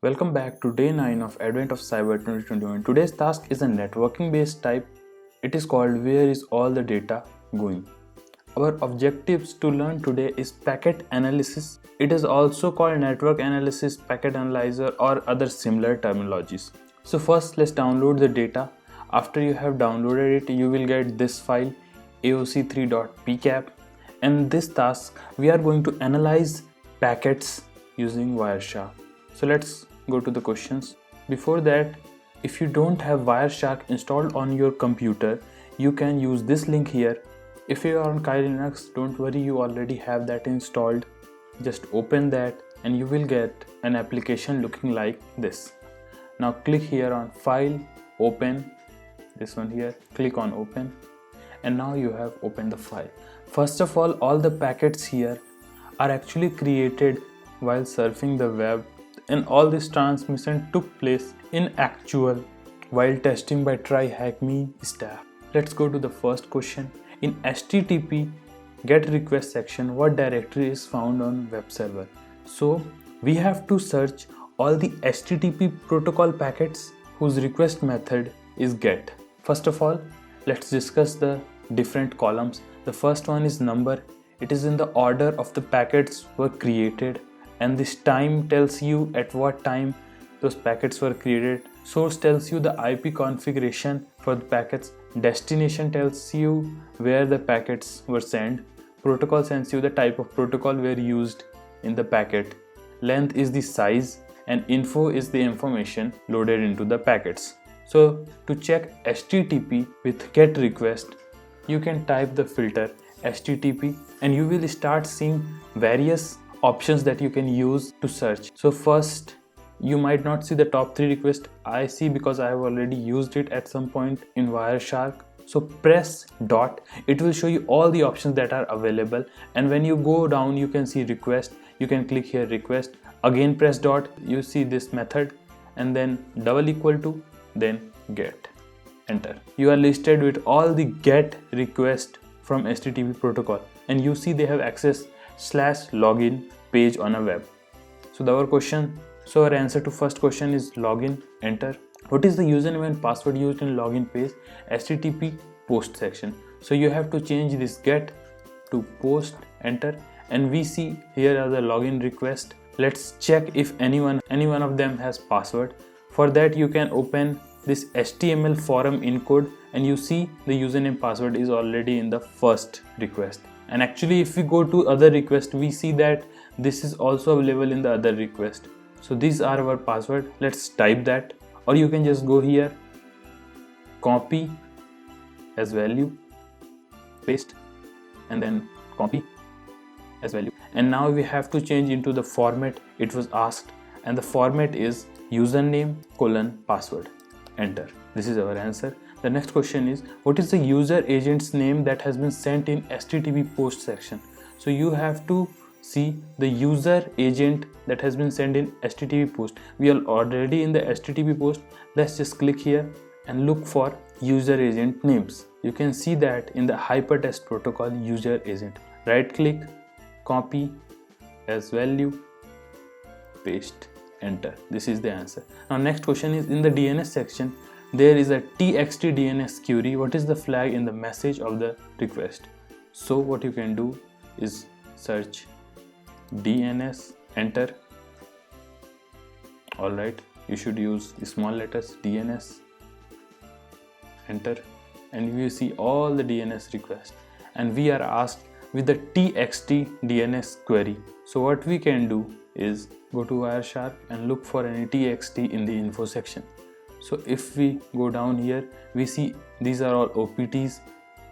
Welcome back to day 9 of Advent of Cyber 2021. Today's task is a networking based type. It is called Where is all the data going? Our objectives to learn today is packet analysis. It is also called network analysis, packet analyzer or other similar terminologies. So first let's download the data. After you have downloaded it, you will get this file aoc3.pcap. And this task we are going to analyze packets using Wireshark. So let's go to the questions. Before that, if you don't have Wireshark installed on your computer, you can use this link here. If you are on Kali Linux, don't worry, you already have that installed. Just open that and you will get an application looking like this. Now click here on File, Open, this one here, click on Open, and now you have opened the file. First of all the packets here are actually created while surfing the web, and all this transmission took place in actual while testing by TryHackMe staff. Let's go to the first question. In HTTP GET request section, what directory is found on web server? So we have to search all the HTTP protocol packets whose request method is GET. First of all, let's discuss the different columns. The first one is number. It is in the order of the packets were created, and this time tells you at what time those packets were created. Source tells you the IP configuration for the packets. Destination tells you where the packets were sent. Protocol sends you the type of protocol were used in the packet. Length is the size, and info is the information loaded into the packets. So to check HTTP with GET request, you can type the filter HTTP and you will start seeing various options that you can use to search. So first, you might not see the top 3 requests. I see because I have already used it at some point in Wireshark. So press dot, it will show you all the options that are available, and when you go down you can see request. You can click here request, again press dot, you see this method, and then double equal to, then get, enter. You are listed with all the GET request from HTTP protocol, and you see they have access /login page on a web. So our answer to first question is login, enter. What is the username and password used in login page? HTTP post section. So you have to change this get to post, enter, and we see here are the login request. Let's check if any one of them has password. For that you can open this HTML forum encode, and you see the username password is already in the first request. And actually if we go to other request, we see that this is also available in the other request. So these are our password. Let's type that, or you can just go here, copy as value, paste, and then copy as value. And now we have to change into the format it was asked, and the format is username : password, enter. This is our answer. The next question is, what is the user agent's name that has been sent in HTTP post section? So you have to see the user agent that has been sent in HTTP post. We are already in the HTTP post. Let's just click here and look for user agent names. You can see that in the hypertext protocol user agent. Right click, copy as value, paste, enter. This is the answer. Now next question is, in the DNS section there is a txt DNS query. What is the flag in the message of the request? So what you can do is search DNS, enter. Alright, you should use small letters, DNS, enter, and you see all the DNS requests, and we are asked with the txt DNS query. So what we can do is go to Wireshark and look for any txt in the info section. So if we go down here, we see these are all OPTs,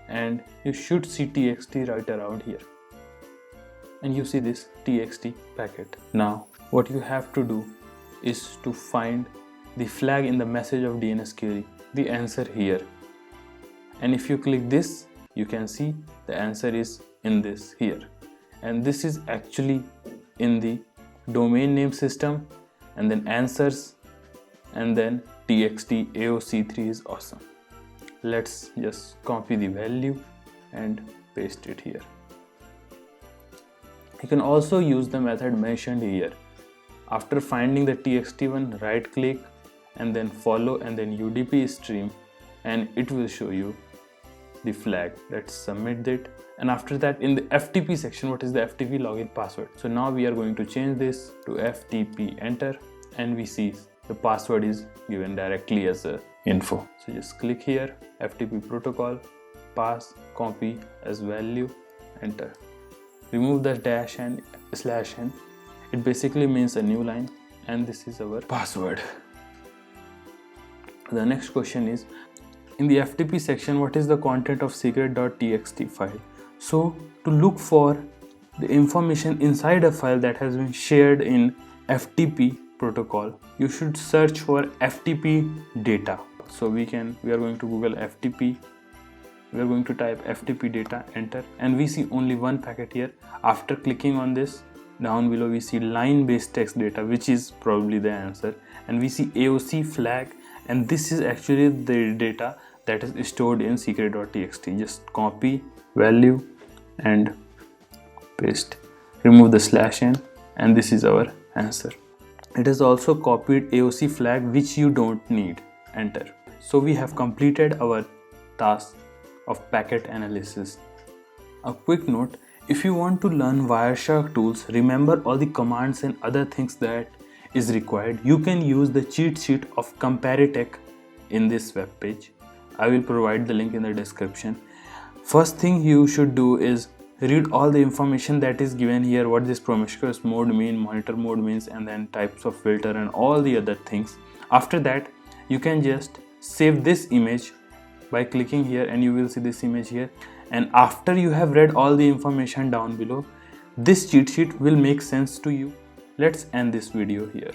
and you should see txt right around here, and you see this txt packet. Now what you have to do is to find the flag in the message of DNS query, the answer here, and if you click this, you can see the answer is in this here, and this is actually in the domain name system, and then answers, and then txt aoc3 is awesome. Let's just copy the value and paste it here. You can also use the method mentioned here. After finding the txt one, right click and then follow and then UDP stream, and it will show you the flag. Let's submit it. And after that, in the FTP section, what is the FTP login password? So now we are going to change this to FTP, enter, and we see the password is given directly as a info. So just click here, FTP protocol, pass, copy as value, enter. Remove the dash and slash n. It basically means a new line, and this is our password. The next question is, in the FTP section, what is the content of secret.txt file? So to look for the information inside a file that has been shared in FTP protocol, you should search for FTP data. So we are going to Google FTP. We are going to type FTP data, enter, and we see only one packet here. After clicking on this, down below we see line based text data, which is probably the answer, and we see AOC flag, and this is actually the data that is stored in secret.txt. Just copy value and paste, remove the slash n, and this is our answer. It is also copied AOC flag, which you don't need, enter. So we have completed our task of packet analysis. A quick note, if you want to learn Wireshark tools, remember all the commands and other things that is required, you can use the cheat sheet of Comparitech in this web page. I will provide the link in the description. First thing you should do is read all the information that is given here, what this promiscuous mode means, monitor mode means, and then types of filter and all the other things. After that, you can just save this image by clicking here, and you will see this image here. And after you have read all the information down below, this cheat sheet will make sense to you. Let's end this video here.